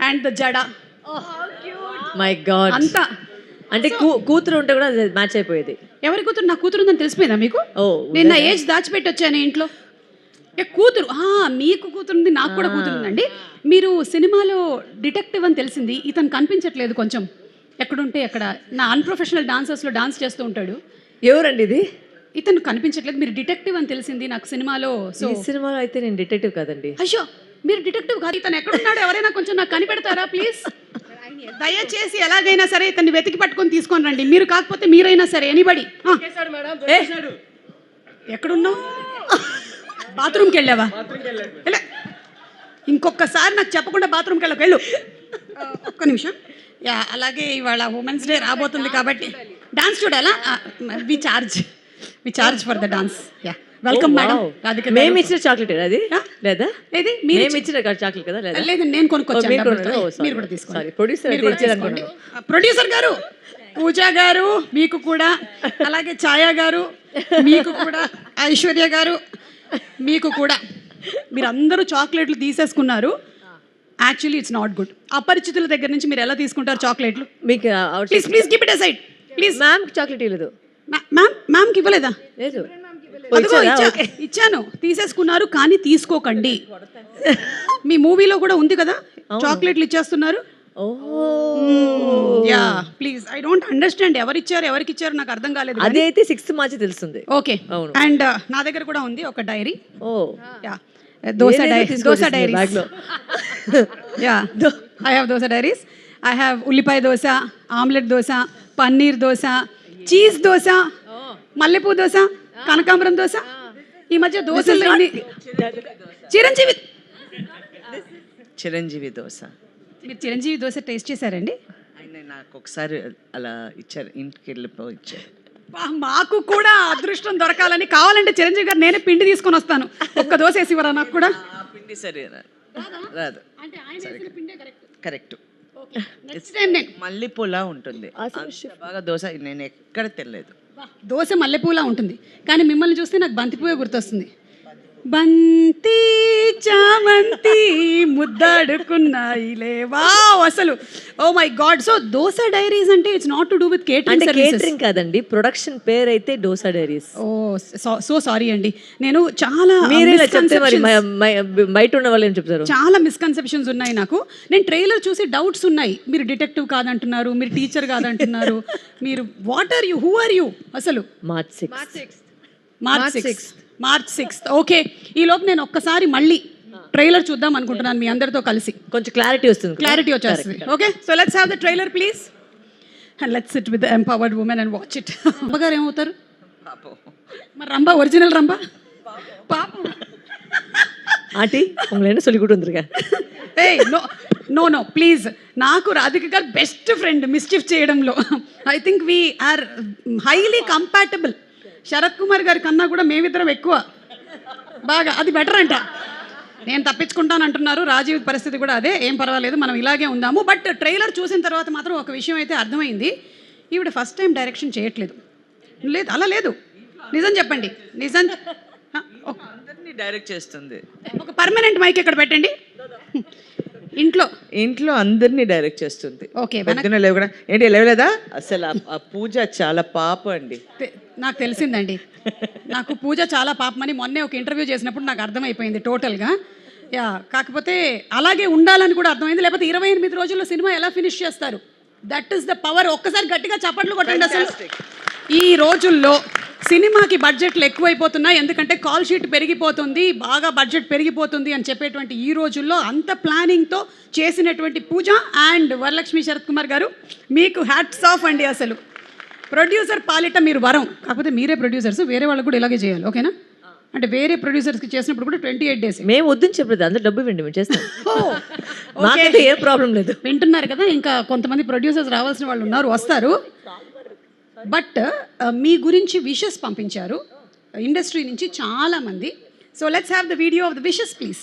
And the జడ my God అంతా. అంటే కూతురు ఉంటే కూడా మ్యాచ్ అయిపోయేది. ఎవరి కూతురు? నా కూతురు ఉందని తెలిసిపోయిందా మీకు? నేను నా ఏజ్ దాచిపెట్టి వచ్చాను ఇంట్లో. కూతురు మీకు కూతురుంది, నాకు కూడా కూతురుందండి. మీరు సినిమాలో డిటెక్టివ్ అని తెలిసింది. ఇతను కనిపించట్లేదు కొంచెం, ఎక్కడుంటే అక్కడ నా అన్ప్రొఫెషనల్ డాన్సర్స్లో డాన్స్ చేస్తూ ఉంటాడు. ఎవరండి ఇది? ఇతను కనిపించట్లేదు. మీరు డిటెక్టివ్ అని తెలిసింది నాకు సినిమాలో. సో ఈ సినిమాలో అయితే నేను డిటెక్టివ్ కాదండి. అయ్యో, మీరు డిటెక్టివ్ కాదు. ఇతను ఎక్కడున్నాడు? ఎవరైనా కొంచెం నాకు కనిపెడతారా ప్లీజ్? దయచేసి ఎలాగైనా సరే ఇతన్ని వెతికి పట్టుకొని తీసుకొని రండి. మీరు కాకపోతే మీరైనా సరే, ఎనీబడి. ఎక్కడున్నావు? బాత్రూమ్కి వెళ్ళావా? ఇంకొకసారి నాకు చెప్పకుండా బాత్రూమ్కి వెళ్ళు. ఒక్క నిమిషం. అలాగే ఇవాళ ఉమెన్స్ డే రాబోతుంది కాబట్టి డాన్స్ చూడాలా? We charge for the dance. Welcome madam. మేము ఇచ్చిన చాక్లెట్ అది లేదా? ఏది మేము ఇచ్చిన చాక్లెట్ కదా? లేదా, లేదు నేను కొనుక్కొచ్చాను. మీరు కూడా తీసుకోండి. ప్రొడ్యూసర్ గారు, పూజా గారు మీకు కూడా, అలాగే ఛాయా గారు మీకు కూడా, ఐశ్వర్య గారు మీకు కూడా. మీరు అందరూ చాక్లెట్లు తీసేసుకున్నారు. Actually it's not good. అపరిచితుల దగ్గర నుంచి మీరు ఎలా తీసుకుంటారు చాక్లెట్లు? మీకు please keep it aside please. Ma'am chocolate ఇవ్వలేదు. మ్యామ్కి ఇవ్వలేదా? లేదు. ఇచ్చాను, తీసేసుకున్నారు. కానీ తీసుకోకండి. మీ మూవీలో కూడా ఉంది కదా చాక్లెట్లు ఇచ్చేస్తున్నారు. Yeah please, I don't understand. ఎవరికి ఇచ్చారు నాకు అర్థం కాలేదు. అదైతే 6th మార్చి తెలుస్తుంది. ఓకే, అండ్ నా దగ్గర కూడా ఉంది ఒక diary. Yeah, dosa diaries. Yeah, I have dosa diaries. I have ఉల్లిపాయ దోశ, ఆమ్లెట్ దోశ, పన్నీర్ దోశ, చీజ్ దోశ, మల్లెపూ దోశ, కనకాంబరం దోశ. ఈ మధ్య దోశలు చిరంజీవి దోశ. మీరు చిరంజీవి దోశ టేస్ట్ చేశారండి? ఆయన నాకు ఒకసారి అలా ఇచ్చారు, ఇంటికి వెళ్ళిపోయి ఇచ్చారు. మాకు కూడా అదృష్టం దొరకాలని. కావాలంటే చిరంజీవి గారు నేనే పిండి తీసుకొని వస్తాను. ఒక్క దోశ వేసి ఇవ్వరా నాకు కూడా? పిండి సరే రాదు. కరెక్ట్. మళ్ళీ పులా ఉంటుంది బాగా. దోశ నేను ఎక్కడ తెలియదు. దోశ మల్లెపూలా ఉంటుంది, కానీ మిమ్మల్ని చూస్తే నాకు బంతిపూవే గుర్తొస్తుంది. బంతి చామంతి ముద్దాడుకున్నాయిలే. వావ్, అసలు oh my god. So Dosa Diaries అంటే it's not to do with catering కాదండి, ప్రొడక్షన్ పేరు అయితే Dosa Diaries. Oh so sorry అండి. నేను చాలా బయట ఉన్న వాళ్ళు ఏం చెప్తారు, చాలా మిస్కన్సెప్షన్స్ ఉన్నాయి నాకు. నేను ట్రైలర్ చూసి డౌట్స్ ఉన్నాయి. మీరు డిటెక్టివ్ కాదంటున్నారు, మీరు టీచర్ కాదంటున్నారు, మీరు what are you, who are you అసలు? March 6th. ఓకే, ఈ లోపు నేను ఒక్కసారి మళ్ళీ ట్రైలర్ చూద్దాం అనుకుంటున్నాను మీ అందరితో కలిసి. కొంచెం క్లారిటీ వచ్చేస్తుంది. Okay, so let's have the trailer please and let's sit with the empowered women and watch it. రంబగారు ఏమవుతారు? మరి రంబా, ఒరిజినల్ రంబా పాపం. ఆంటీ ఉங்களை சொல்லி கொடுத்துருங்க. ఏయ్ నో ప్లీజ్. నాకు Radhika garu best friend mischief చేయడంలో. I think we are highly compatible. Sarath Kumar garu కన్నా కూడా మేమిద్దరం ఎక్కువ బాగా, అది బెటర్ అంట. నేను తప్పించుకుంటాను అంటున్నారు. రాజీవ్ పరిస్థితి కూడా అదే. ఏం పర్వాలేదు, మనం ఇలాగే ఉందాము. బట్ ట్రైలర్ చూసిన తర్వాత మాత్రం ఒక విషయం అయితే అర్థమైంది. ఈవిడ ఫస్ట్ టైం డైరెక్షన్ చేయట్లేదు. లేదు, అలా లేదు. నిజం చెప్పండి, నిజం. అందరినీ డైరెక్ట్ చేస్తుంది. ఒక పర్మనెంట్ మైక్ ఇక్కడ పెట్టండి. ఇంట్లో అందరినీ డైరెక్ట్ చేస్తుంది. ఓకే, కూడా ఏంటి లేవలేదా? అసలు ఆ పూజ చాలా పాప అండి. నాకు తెలిసిందండి. నాకు పూజ చాలా పాపమని మొన్నే ఒక ఇంటర్వ్యూ చేసినప్పుడు నాకు అర్థమైపోయింది టోటల్గా. యా, కాకపోతే అలాగే ఉండాలని కూడా అర్థమైంది. లేకపోతే 28 రోజుల్లో సినిమా ఎలా ఫినిష్ చేస్తారు? That is the power. ఒక్కసారి గట్టిగా చప్పట్లు కొట్టండి. అసలు ఈ రోజుల్లో సినిమాకి బడ్జెట్లు ఎక్కువైపోతున్నాయి, ఎందుకంటే కాల్ షీట్ పెరిగిపోతుంది, బాగా బడ్జెట్ పెరిగిపోతుంది అని చెప్పేటువంటి ఈ రోజుల్లో అంత ప్లానింగ్తో చేసినటువంటి పూజ అండ్ వరలక్ష్మి శరత్ కుమార్ గారు, మీకు హ్యాట్స్ ఆఫ్ అండి. అసలు ప్రొడ్యూసర్ పాలిట మీరు వరం. కాకపోతే మీరే ప్రొడ్యూసర్స్, వేరే వాళ్ళకు కూడా ఇలాగే చేయాలి. ఓకేనా? అంటే వేరే ప్రొడ్యూసర్స్కి చేసినప్పుడు కూడా 28 days. మేము వద్దని చెప్పలేదు, అందరూ డబ్బు విండి మేము చేస్తాం. ఏ ప్రాబ్లం లేదు. వింటున్నారు కదా, ఇంకా కొంతమంది ప్రొడ్యూసర్స్ రావాల్సిన వాళ్ళు ఉన్నారు, వస్తారు. బట్ మీ గురించి విషెస్ పంపించారు ఇండస్ట్రీ నుంచి చాలామంది. So let's have the video of the wishes please.